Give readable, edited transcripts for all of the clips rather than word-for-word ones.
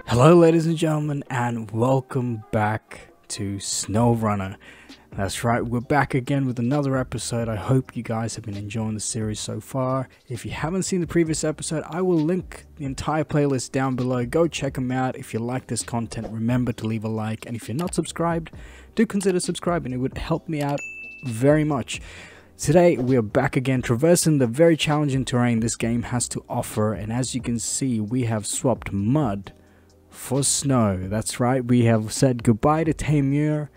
Hello ladies and gentlemen, and welcome back to Snowrunner. That's right, we're back again with another episode. I hope you guys have been enjoying the series so far. If you haven't seen the previous episode, I will link the entire playlist down below. Go check them out. If you like this content, remember to leave a like, and if you're not subscribed, do consider subscribing. It would help me out very much. Today we are back again, traversing the very challenging terrain this game has to offer, and as you can see, we have swapped mud for snow. That's right, we have said goodbye to taymyr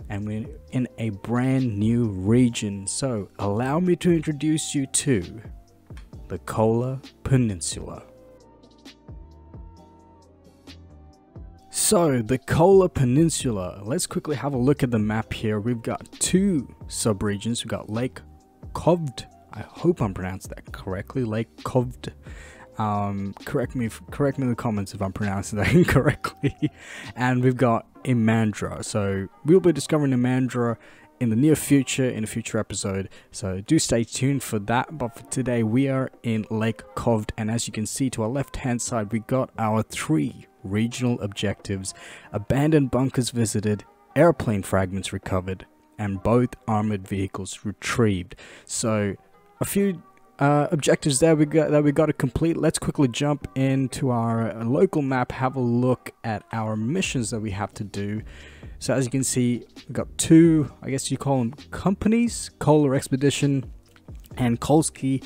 and we're in a brand new region. So allow me to introduce you to the Kola Peninsula. So the Kola Peninsula, let's quickly have a look at the map here. We've got two sub-regions. We've got Lake Kovd, I hope I'm pronouncing that correctly, Lake Kovd. Correct me in the comments if I'm pronouncing that incorrectly. And we've got Amur. So we'll be discovering Amur in the near future, in a future episode, so do stay tuned for that. But for today we are in Lake Kovd, and as you can see to our left hand side, we got our 3 regional objectives: abandoned bunkers visited, airplane fragments recovered, and both armored vehicles retrieved. So a few objectives there we got to complete. Let's quickly jump into our local map, have a look at our missions that we have to do. So as you can see, we've got 2, I guess you call them companies: Kola Expedition and Kolsky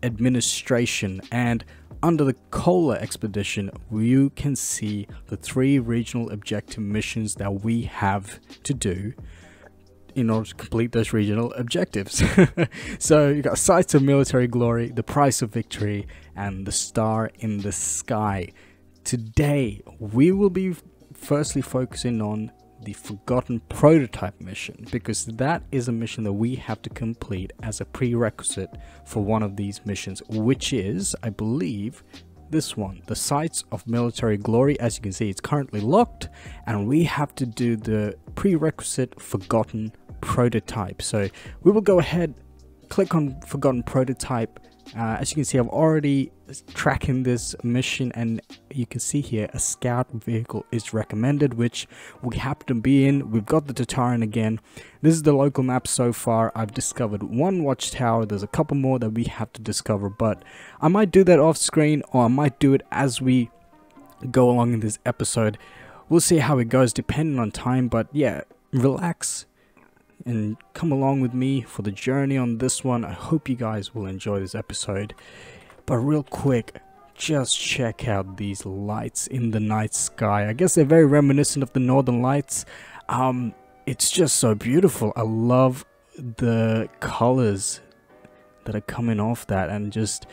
Administration. And under the Kola Expedition, you can see the 3 regional objective missions that we have to do in order to complete those regional objectives. So you got Sights of Military Glory, The Price of Victory, and The Star in the Sky. Today we will be firstly focusing on the Forgotten Prototype mission, because that is a mission that we have to complete as a prerequisite for one of these missions, which is, I believe, this one, the Sights of Military Glory. As you can see, it's currently locked, and we have to do the prerequisite Forgotten Prototype. So we will go ahead, click on Forgotten Prototype. As you can see, I've already tracking this mission, and you can see here a scout vehicle is recommended, which we happen to be in. We've got the Tataran again. This is the local map so far. I've discovered 1 watchtower. There's a couple more that we have to discover, but I might do that off screen, or I might do it as we go along in this episode. We'll see how it goes depending on time, but yeah, relax and come along with me for the journey on this one. I hope you guys will enjoy this episode. But real quick, just check out these lights in the night sky. I guess they're very reminiscent of the Northern Lights. It's just so beautiful. I love the colors that are coming off that, and just,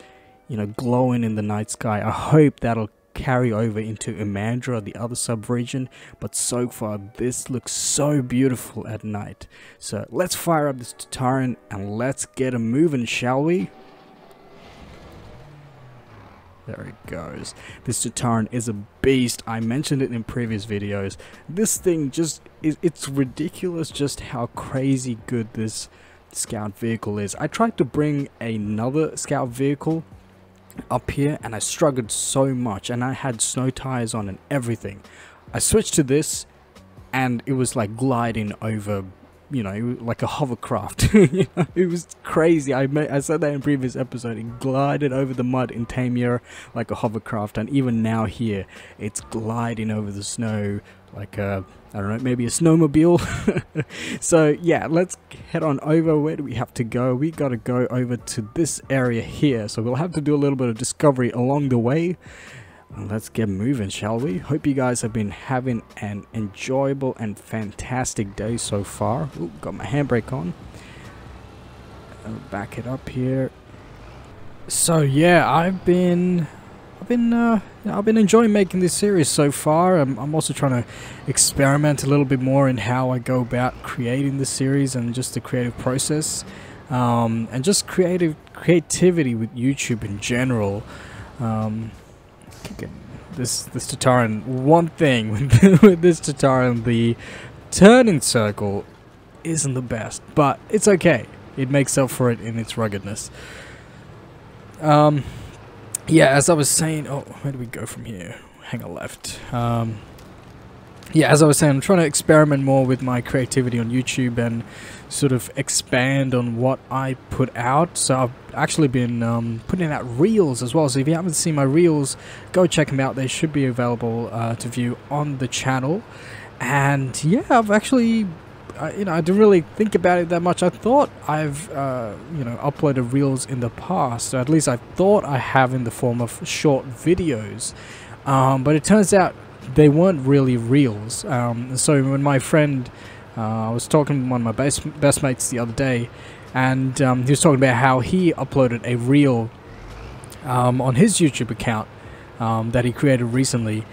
you know, glowing in the night sky. I hope that'll carry over into Amur, the other sub-region, but so far this looks so beautiful at night. So let's fire up this Tataran and let's get a moving, shall we? There it goes. This Tataran is a beast. I mentioned it in previous videos. This thing just it's ridiculous just how crazy good this scout vehicle is. I tried to bring another scout vehicle up here and I struggled so much, and I had snow tires on and everything. I switched to this and it was like gliding over, you know, like a hovercraft. You know, it was crazy. I said that in previous episode. It glided over the mud in taymyr like a hovercraft, and even now here it's gliding over the snow like a, I don't know, maybe a snowmobile. So yeah, let's head on over. Where do we have to go? We gotta go over to this area here, so we'll have to do a little bit of discovery along the way. Let's get moving, shall we? Hope you guys have been having an enjoyable and fantastic day so far. Ooh, got my handbrake on. I'll back it up here. So yeah, I've been enjoying making this series so far. I'm also trying to experiment a little bit more in how I go about creating the series and just the creative process, and just creativity with YouTube in general. This Tataran, one thing with this Tataran, the turning circle isn't the best, but it's okay. it makes up for it in its ruggedness. Yeah, as I was saying, oh, where do we go from here? Hang a left. Yeah, as I was saying, I'm trying to experiment more with my creativity on YouTube and sort of expand on what I put out. So I've actually been putting out reels as well. So if you haven't seen my reels, go check them out. They should be available to view on the channel. And yeah, I've actually, you know, I didn't really think about it that much. I thought I've, you know, uploaded reels in the past. Or at least I thought I have in the form of short videos. But it turns out they weren't really reels. So when my friend, I was talking to one of my best mates the other day, and he was talking about how he uploaded a reel on his YouTube account that he created recently,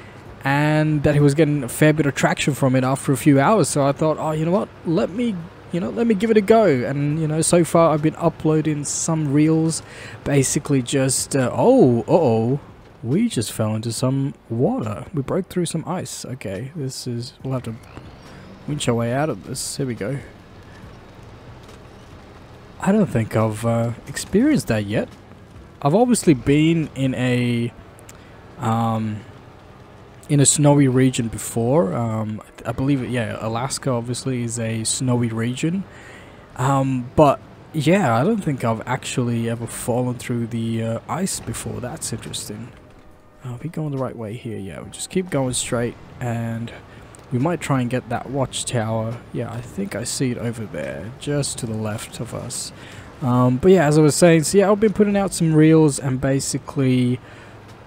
and that he was getting a fair bit of traction from it after a few hours. So I thought, oh, you know what, let me give it a go. And you know, so far I've been uploading some reels, basically just we just fell into some water. We broke through some ice. Okay, we'll have to winch our way out of this. Here we go. I don't think I've experienced that yet. I've obviously been in a snowy region before. I believe it. Yeah, Alaska obviously is a snowy region. But yeah, I don't think I've actually ever fallen through the ice before. That's interesting. Are we going the right way here? Yeah, we just keep going straight, and we might try and get that watchtower. Yeah, I think I see it over there, just to the left of us. But yeah, as I was saying, so yeah, I've been putting out some reels and basically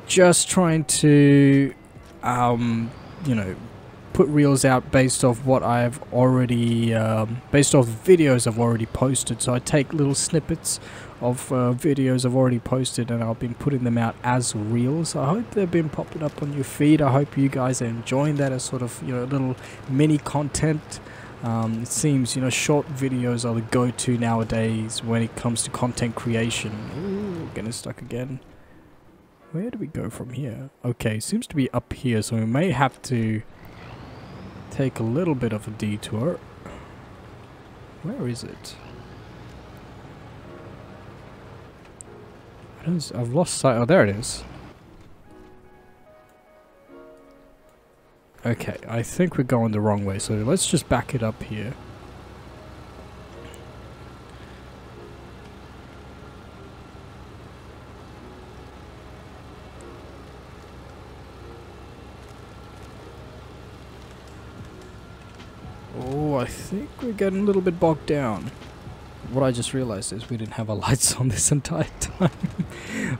just trying to, you know, put reels out based off what I've already, based off videos I've already posted. So I take little snippets of videos I've already posted, and I've been putting them out as reels. I hope they've been popping up on your feed. I hope you guys are enjoying that as sort of, you know, little mini content. It seems, you know, short videos are the go-to nowadays when it comes to content creation. Ooh, getting stuck again. Where do we go from here? Okay, seems to be up here, so we may have to take a little bit of a detour. Where is it? I've lost sight. Oh, there it is. Okay, I think we're going the wrong way, so let's just back it up here. Oh, I think we're getting a little bit bogged down. What I just realized is we didn't have our lights on this entire time.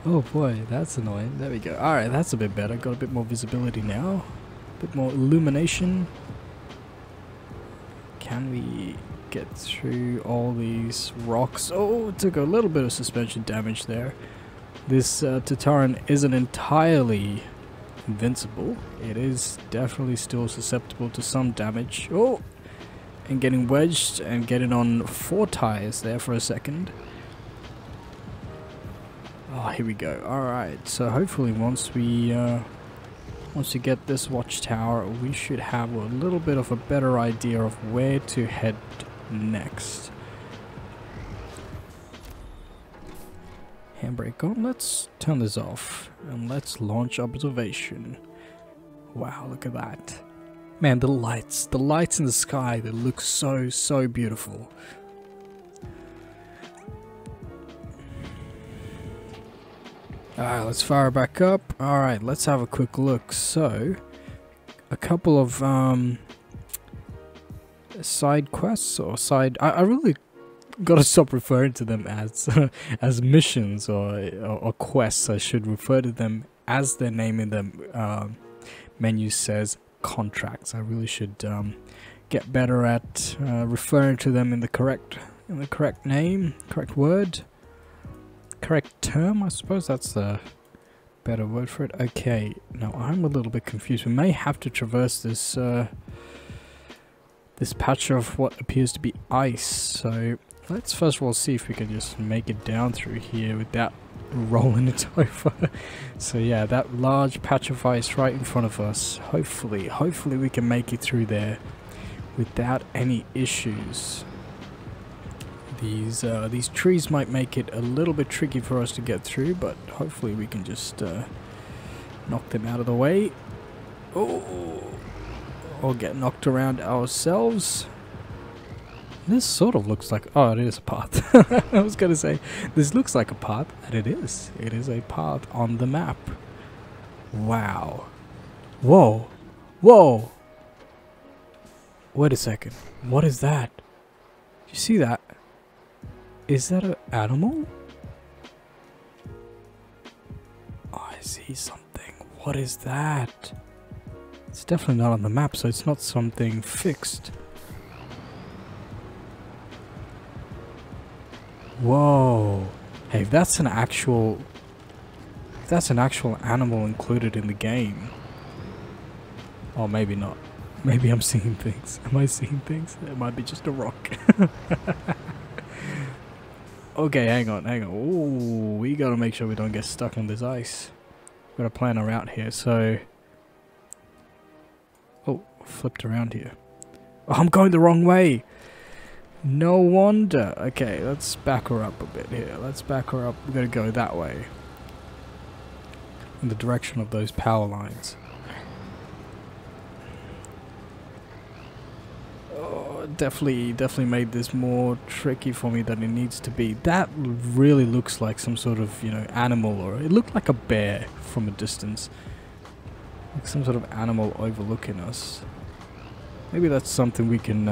Oh boy, that's annoying. There we go. Alright, that's a bit better. Got a bit more visibility now. A bit more illumination. Can we get through all these rocks? Oh, it took a little bit of suspension damage there. This Tataran isn't entirely invincible. It is definitely still susceptible to some damage. Oh! And getting wedged and getting on 4 tires there for a second. Oh, here we go. Alright, so hopefully once we get this watchtower, we should have a little bit of a better idea of where to head next. Handbrake on. Let's turn this off and let's launch observation. Wow, look at that. Man, the lights in the sky, they look so, so beautiful. Alright, let's fire back up. Alright, let's have a quick look. So, a couple of side quests or side... I really gotta stop referring to them as as missions or quests. I should refer to them as their name in the menu says. Contracts. I really should get better at referring to them in the correct name, correct word, correct term. I suppose that's the better word for it. Okay, now I'm a little bit confused. We may have to traverse this this patch of what appears to be ice. So let's first of all see if we can just make it down through here without rolling it over. So yeah, that large patch of ice right in front of us. Hopefully we can make it through there without any issues. These trees might make it a little bit tricky for us to get through, but hopefully we can just knock them out of the way. Oh, or get knocked around ourselves. This sort of looks like... oh, it is a path. I was going to say, this looks like a path, and it is. It is a path on the map. Wow. Whoa. Whoa. Wait a second. What is that? You see that? Is that an animal? Oh, I see something. What is that? It's definitely not on the map, so it's not something fixed. Whoa. Hey, if that's an actual animal included in the game. Or maybe not. Maybe I'm seeing things. Am I seeing things? It might be just a rock. Okay, hang on. Ooh, we gotta make sure we don't get stuck on this ice. Gotta plan our route here, so... oh, flipped around here. Oh, I'm going the wrong way! No wonder. Okay, let's back her up a bit here. Let's back her up. We're gonna go that way. In the direction of those power lines. Oh, definitely made this more tricky for me than it needs to be. That really looks like some sort of, you know, animal, or it looked like a bear from a distance. Like some sort of animal overlooking us. Maybe that's something we can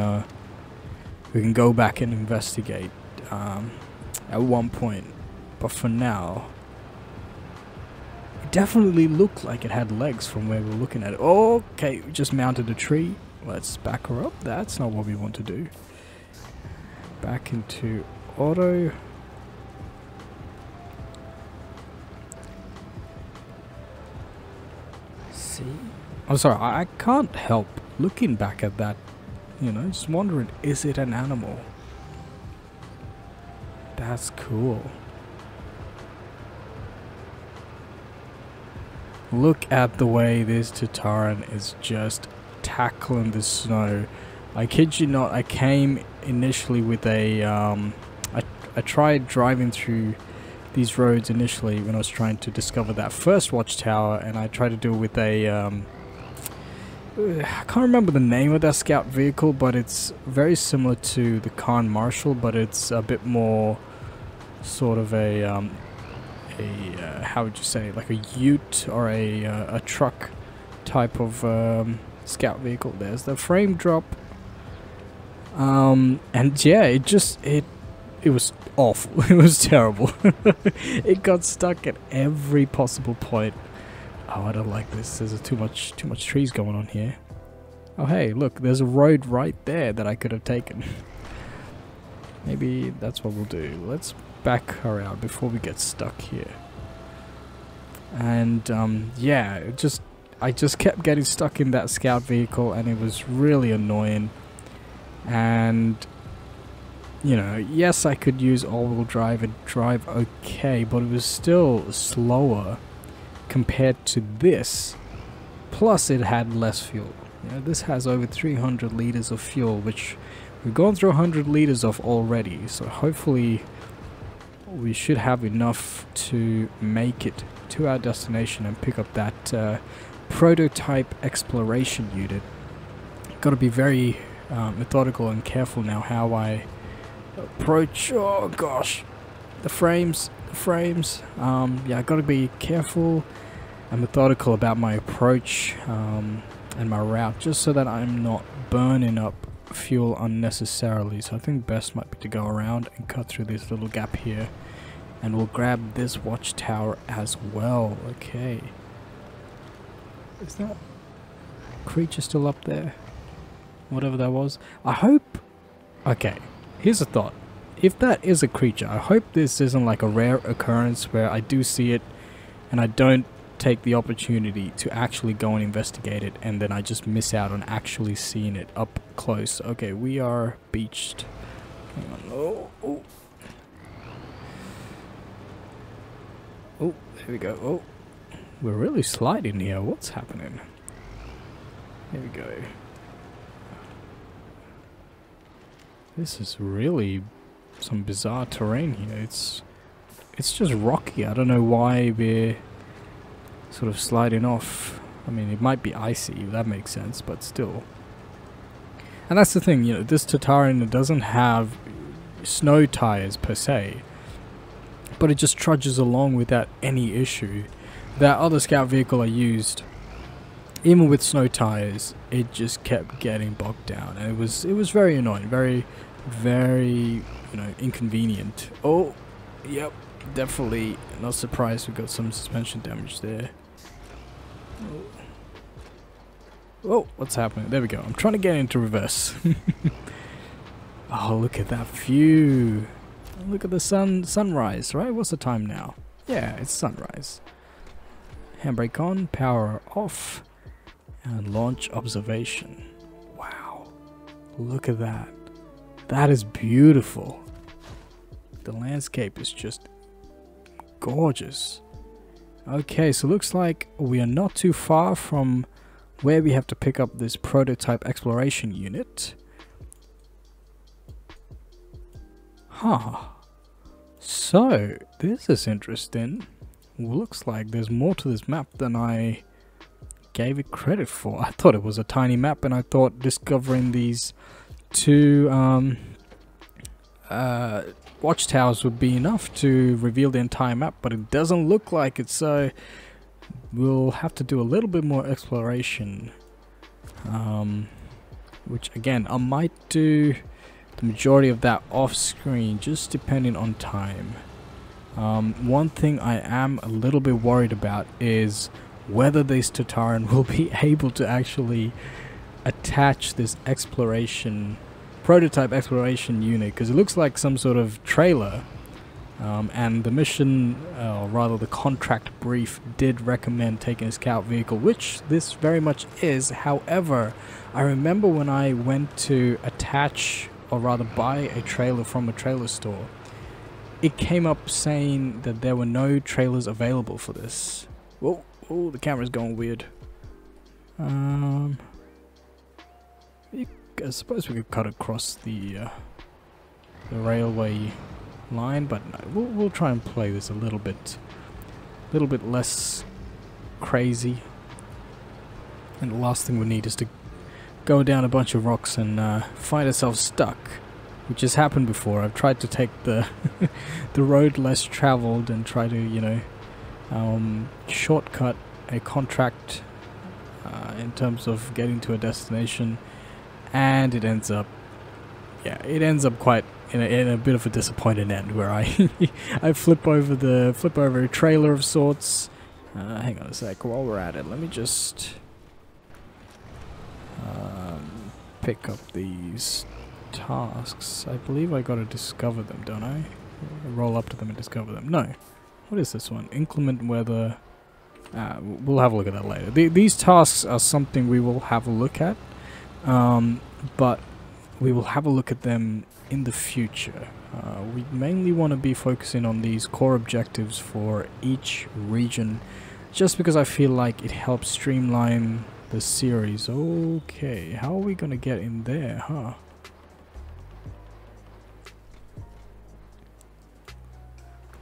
go back and investigate at one point. But for now, it definitely looked like it had legs from where we're looking at it. Oh, okay, we just mounted a tree. Let's back her up. That's not what we want to do. Back into auto. See? I'm sorry, I can't help looking back at that. You know, just wondering, is it an animal? That's cool. Look at the way this Tataran is just tackling the snow. I kid you not, I came initially with a... I tried driving through these roads initially when I was trying to discover that first watchtower, and I tried to do it with a... I can't remember the name of that scout vehicle, but it's very similar to the Khan Marshal, but it's a bit more sort of a how would you say, like a ute or a truck type of scout vehicle. There's the frame drop, and yeah, it was awful. It was terrible. It got stuck at every possible point. Oh, I don't like this. There's too much trees going on here. Oh, hey, look, there's a road right there that I could have taken. Maybe that's what we'll do. Let's back her out before we get stuck here. And yeah, I just kept getting stuck in that scout vehicle, and it was really annoying. And you know, yes, I could use all-wheel drive and drive okay, but it was still slower compared to this. Plus it had less fuel. You know, this has over 300 liters of fuel, which we've gone through 100 liters of already, so hopefully we should have enough to make it to our destination and pick up that prototype exploration unit. Got to be very methodical and careful now how I approach. Oh gosh, the frames. Yeah, I got to be careful and methodical about my approach and my route, just so that I'm not burning up fuel unnecessarily. So I think best might be to go around and cut through this little gap here, and we'll grab this watchtower as well. Okay, is that creature still up there? Whatever that was. I hope... okay, here's a thought. If that is a creature, I hope this isn't like a rare occurrence where I do see it and I don't take the opportunity to actually go and investigate it, and then I just miss out on actually seeing it up close. Okay, we are beached. Hang on. Oh. Oh, there we go. Oh, we're really sliding here. What's happening? Here we go. This is really some bizarre terrain here. It's just rocky. I don't know why we're sort of sliding off. I mean, it might be icy, that makes sense, but still. And that's the thing, you know, this Tataran doesn't have snow tires per se, but it just trudges along without any issue. That other scout vehicle I used, even with snow tires, it just kept getting bogged down, and it was very annoying, very, you know, inconvenient. Oh, yep, definitely not surprised we got some suspension damage there. Oh, what's happening? There we go. I'm trying to get into reverse. Oh, look at that view. Look at the sunrise, right? What's the time now? Yeah, it's sunrise. Handbrake on, power off, and launch observation. Wow. Look at that. That is beautiful. The landscape is just gorgeous. Okay, so looks like we are not too far from where we have to pick up this prototype exploration unit. Huh. So, this is interesting. Looks like there's more to this map than I gave it credit for. I thought it was a tiny map, and I thought discovering these two watchtowers would be enough to reveal the entire map, but it doesn't look like it, so we'll have to do a little bit more exploration, which again, I might do the majority of that off screen, just depending on time. One thing I am a little bit worried about is whether this Tataran will be able to actually attach this prototype exploration unit, because it looks like some sort of trailer, and the mission, or rather the contract brief, did recommend taking a scout vehicle, which this very much is. However, I remember when I went to attach, or rather buy a trailer from a trailer store, it came up saying that there were no trailers available for this. Whoa, oh, the camera's going weird. I suppose we could cut across the railway line, but no, we'll try and play this a little bit less crazy. And the last thing we need is to go down a bunch of rocks and find ourselves stuck, which has happened before. I've tried to take the the road less traveled and try to, you know, shortcut a contract in terms of getting to a destination, and it ends up quite in a bit of a disappointed end, where I I flip over a trailer of sorts. Hang on a sec, while we're at it, let me just pick up these tasks. I believe I gotta discover them, don't I? Roll up to them and discover them. No. What is this one? Inclement weather. We'll have a look at that later. These tasks are something we will have a look at, but we will have a look at them in the future. We mainly want to be focusing on these core objectives for each region, just because I feel like it helps streamline the series. Okay, how are we gonna get in there, huh?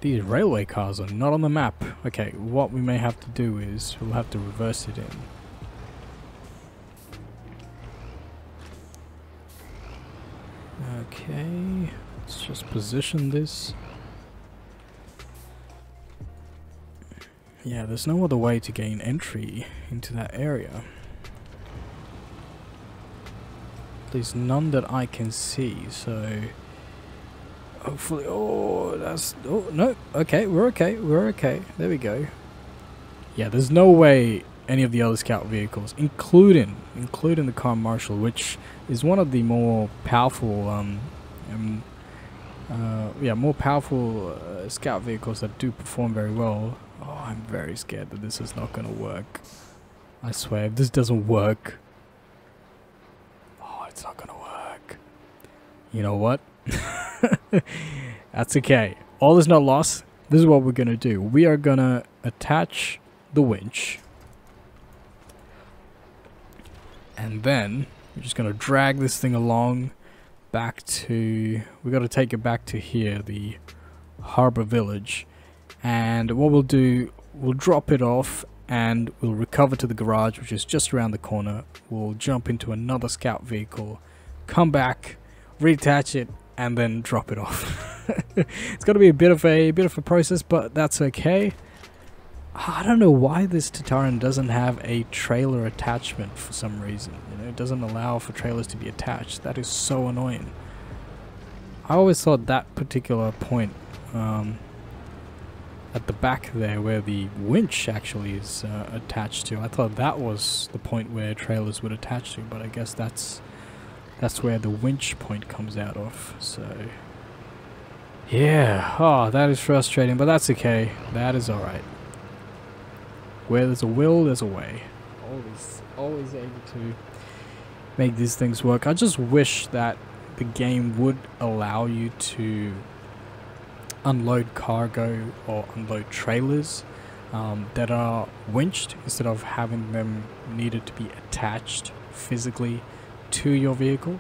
These railway cars are not on the map. Okay, what we may have to do is we'll have to reverse it in. Okay, let's just position this. Yeah, there's no other way to gain entry into that area. At least none that I can see, so hopefully, oh, no, okay, we're okay, there we go. Yeah, there's no way any of the other scout vehicles, including the car marshal, which is one of the more powerful, scout vehicles that do perform very well. Oh, I'm very scared that this is not gonna work. I swear, if this doesn't work, oh, it's not gonna work. You know what? That's okay. All is not lost. This is what we're gonna do. We are gonna attach the winch, and then we're just gonna drag this thing along back to, we got to take it back to here, the harbor village. And what we'll do, we'll drop it off and we'll recover to the garage, which is just around the corner. We'll jump into another scout vehicle, come back, reattach it, and then drop it off. It's going to be a bit of a process, but that's okay. I don't know why this Tataran doesn't have a trailer attachment for some reason. You know, it doesn't allow for trailers to be attached. That is so annoying. I always thought that particular point at the back there where the winch actually is attached to, I thought that was the point where trailers would attach to, but I guess that's where the winch point comes out of. So yeah, oh, that is frustrating, but that's okay. That is alright. Where there's a will, there's a way. Always able to make these things work. I just wish that the game would allow you to unload cargo or unload trailers that are winched instead of having them needed to be attached physically to your vehicle.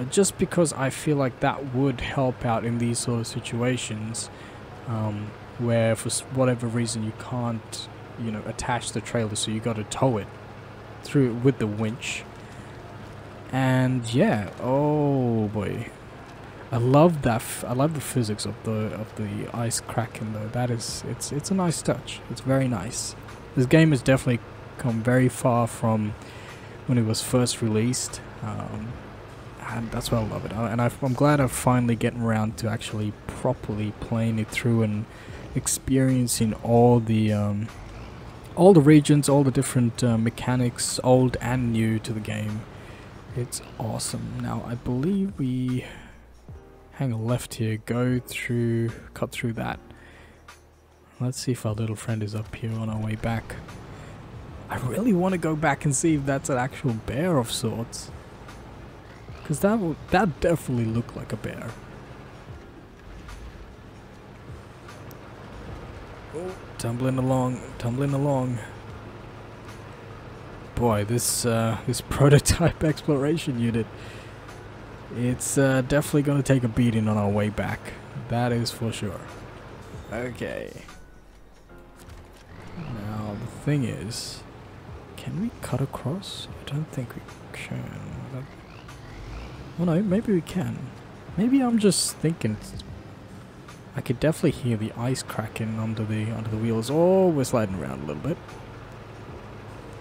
Just because I feel like that would help out in these sort of situations where for whatever reason you can't, you know, attach the trailer, so you got to tow it through with the winch. And yeah, oh boy, I love that. I love the physics of the ice cracking though. That is, it's a nice touch. It's very nice. This game has definitely come very far from when it was first released, and that's why I love it. I'm glad I'm finally getting around to actually properly playing it through and experiencing all the regions, all the different mechanics, old and new to the game. It's awesome. Now I believe we hang a left here, go through, cut through that. Let's see if our little friend is up here on our way back. I really want to go back and see if that's an actual bear of sorts, because that definitely looked like a bear. Oh, tumbling along. Boy, this prototype exploration unit, it's definitely going to take a beating on our way back. That is for sure. Okay. Now the thing is, can we cut across? I don't think we can. Well, no, maybe we can. Maybe I'm just thinking. I could definitely hear the ice cracking under the wheels. Oh, we're sliding around a little bit.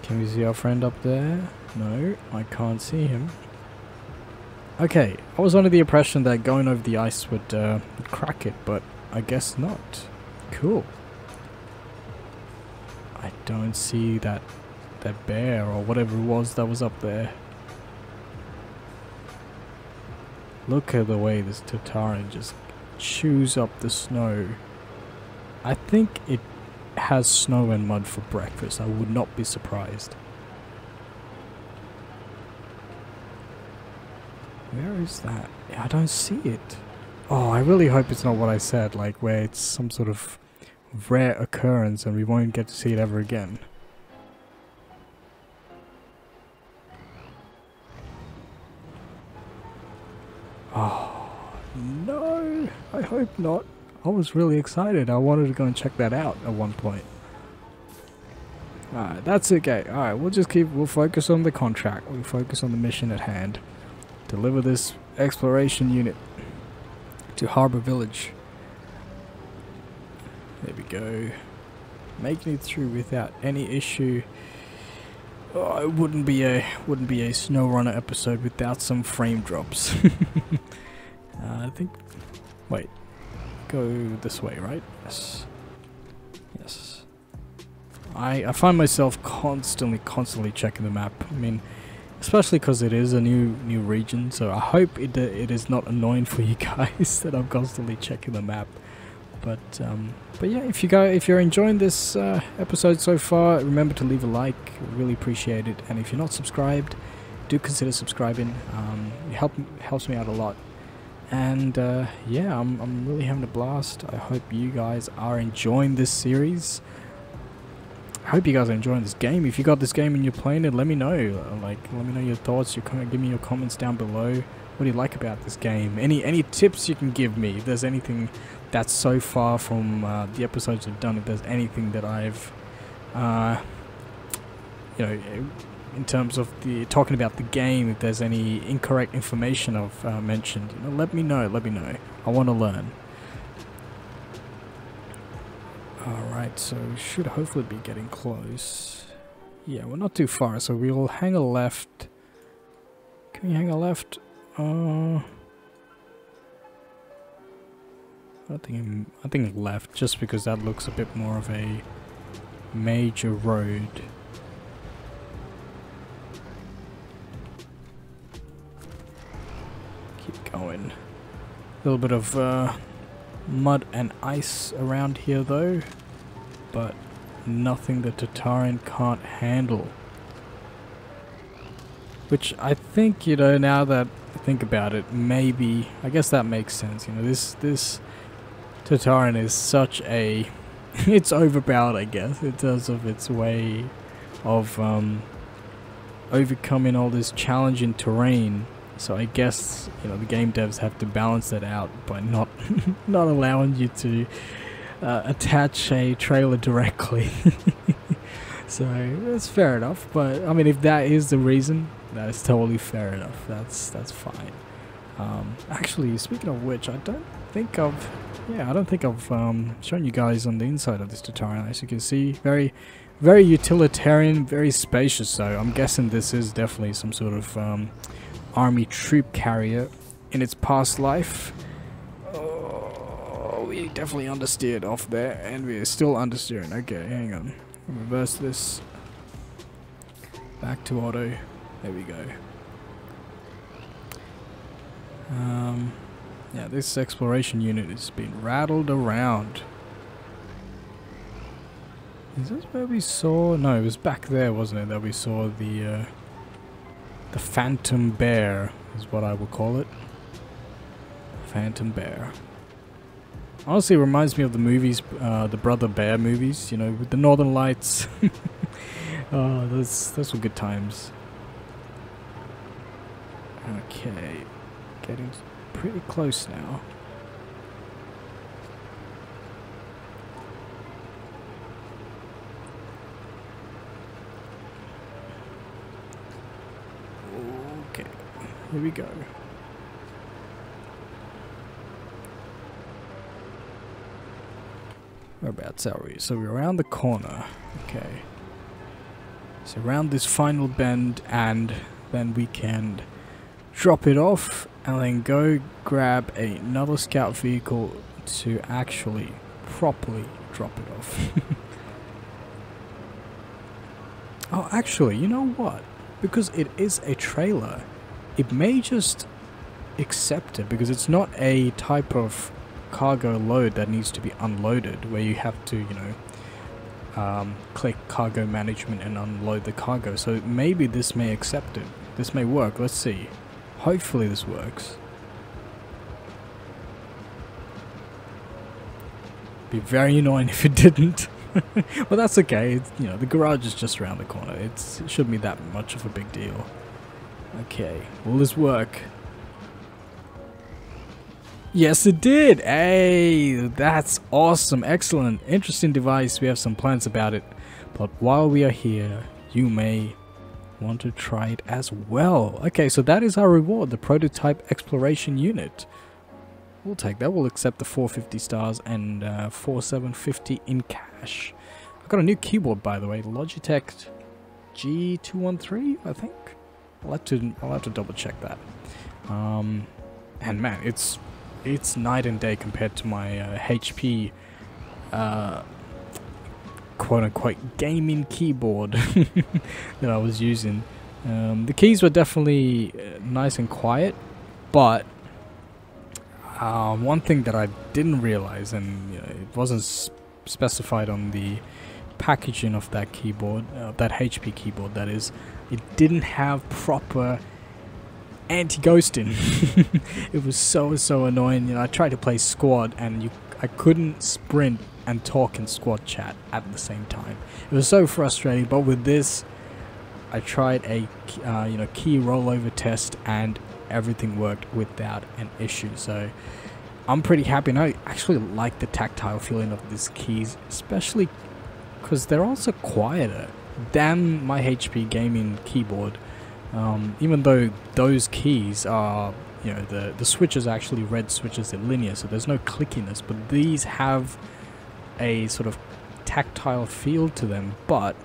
Can we see our friend up there? No, I can't see him. Okay, I was under the impression that going over the ice would crack it, but I guess not. Cool. I don't see that bear or whatever it was that was up there. Look at the way this Tataran just chews up the snow. I think it has snow and mud for breakfast. I would not be surprised. Where is that? I don't see it. Oh, I really hope it's not what I said, like where it's some sort of rare occurrence and we won't get to see it ever again. Oh, no. I hope not. I was really excited. I wanted to go and check that out at one point. Alright, that's okay. Alright, we'll focus on the contract. We'll focus on the mission at hand. Deliver this exploration unit to Harbor Village. There we go. Making it through without any issue. Oh, it wouldn't be a Snowrunner episode without some frame drops. I think. Wait. Go this way, right? Yes. Yes. I find myself constantly checking the map. I mean, especially because it is a new region, so I hope it is not annoying for you guys that I'm constantly checking the map. But yeah, if you're enjoying this episode so far, remember to leave a like. Really appreciate it. And if you're not subscribed, do consider subscribing. It helps me out a lot. And yeah, I'm really having a blast. I hope you guys are enjoying this series. I hope you guys are enjoying this game. If you got this game and you're playing it, let me know. Let me know your thoughts. Give me your comments down below. What do you like about this game? Any tips you can give me? If there's anything that's so far from the episodes I've done, if there's anything that I've, you know, in terms of the talking about the game, if there's any incorrect information I've mentioned, you know, let me know. Let me know. I want to learn. Alright, so we should hopefully be getting close. Yeah, we're not too far, so we'll hang a left. Can we hang a left? I think left, just because that looks a bit more of a major road. Keep going. A little bit of mud and ice around here though, but nothing the Tatarian can't handle. Which I think, you know, now that I think about it, maybe, I guess that makes sense. You know, this Tatarian is such a, it's overpowered, I guess, in terms of its way of overcoming all this challenging terrain. So I guess, you know, the game devs have to balance that out by not not allowing you to attach a trailer directly. So that's fair enough. But I mean, if that is the reason, that is totally fair enough. That's fine. Actually, speaking of which, I don't think I've shown you guys on the inside of this Tatarian. As you can see, very utilitarian, very spacious. So I'm guessing this is definitely some sort of army troop carrier in its past life. Oh, we definitely understeered off there, and we're still understeering. Okay, hang on. Reverse this. Back to auto. There we go. Yeah, this exploration unit has been rattled around. Is this where we saw? No, it was back there, wasn't it? That we saw the Phantom Bear, is what I would call it. Phantom Bear. Honestly, it reminds me of the movies, the Brother Bear movies, you know, with the Northern Lights. Oh, those were good times. Okay, getting pretty close now. Okay, here we go. Whereabouts are we? So we're around the corner. Okay. So around this final bend, and then we can drop it off and then go grab another scout vehicle to actually properly drop it off. Oh, actually, you know what? Because it is a trailer, it may just accept it, because it's not a type of cargo load that needs to be unloaded, where you have to, you know, click cargo management and unload the cargo. So maybe this may accept it. This may work. Let's see. Hopefully this works. Be very annoying if it didn't. Well, that's okay. It's, you know, the garage is just around the corner. It shouldn't be that much of a big deal. Okay, will this work? Yes, it did! Hey, that's awesome, excellent, interesting device. We have some plans about it, but while we are here, you may want to try it as well. Okay, so that is our reward, the prototype exploration unit. We'll take that. We'll accept the 450 stars and 4750 in cash. I've got a new keyboard, by the way, Logitech G213, I think. I'll have to double check that. And man, it's night and day compared to my HP quote-unquote gaming keyboard that I was using. The keys were definitely nice and quiet, but one thing that I didn't realize, and it wasn't specified on the packaging of that keyboard, that HP keyboard that is, it didn't have proper anti-ghosting. It was so annoying. You know, I tried to play squad and I couldn't sprint and talk in squad chat at the same time. It was so frustrating. But with this, I tried a key rollover test, and everything worked without an issue. So I'm pretty happy, and I actually like the tactile feeling of these keys, especially because they're also quieter than my HP gaming keyboard. Even though those keys are, you know, the switches are actually red switches, they're linear, so there's no clickiness, but these have a sort of tactile feel to them, but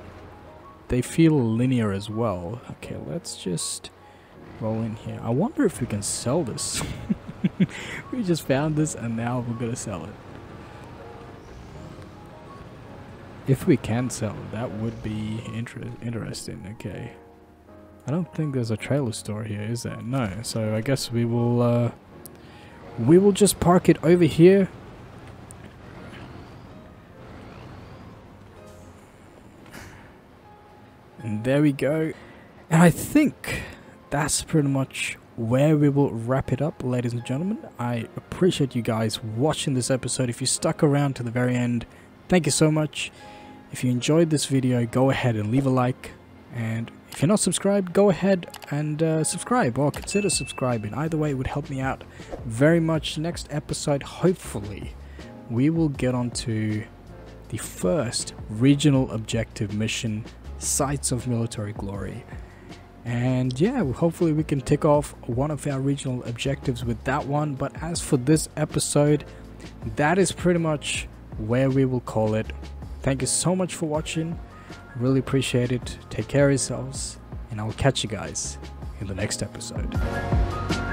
they feel linear as well. Okay, let's just roll in here. I wonder if we can sell this. We just found this and now we're gonna sell it. If we can sell it, that would be interesting. Okay, I don't think there's a trailer store here, is there? No, so I guess we will just park it over here. And there we go. And I think that's pretty much where we will wrap it up, ladies and gentlemen. I appreciate you guys watching this episode. If you stuck around to the very end, thank you so much. If you enjoyed this video, go ahead and leave a like. And if you're not subscribed, go ahead and subscribe, or consider subscribing. Either way, it would help me out very much. Next episode, hopefully, we will get onto the first regional objective mission, Sites of Military Glory. And yeah, hopefully we can tick off one of our regional objectives with that one. But as for this episode, that is pretty much where we will call it. Thank you so much for watching. Really appreciate it. Take care of yourselves, and I will catch you guys in the next episode.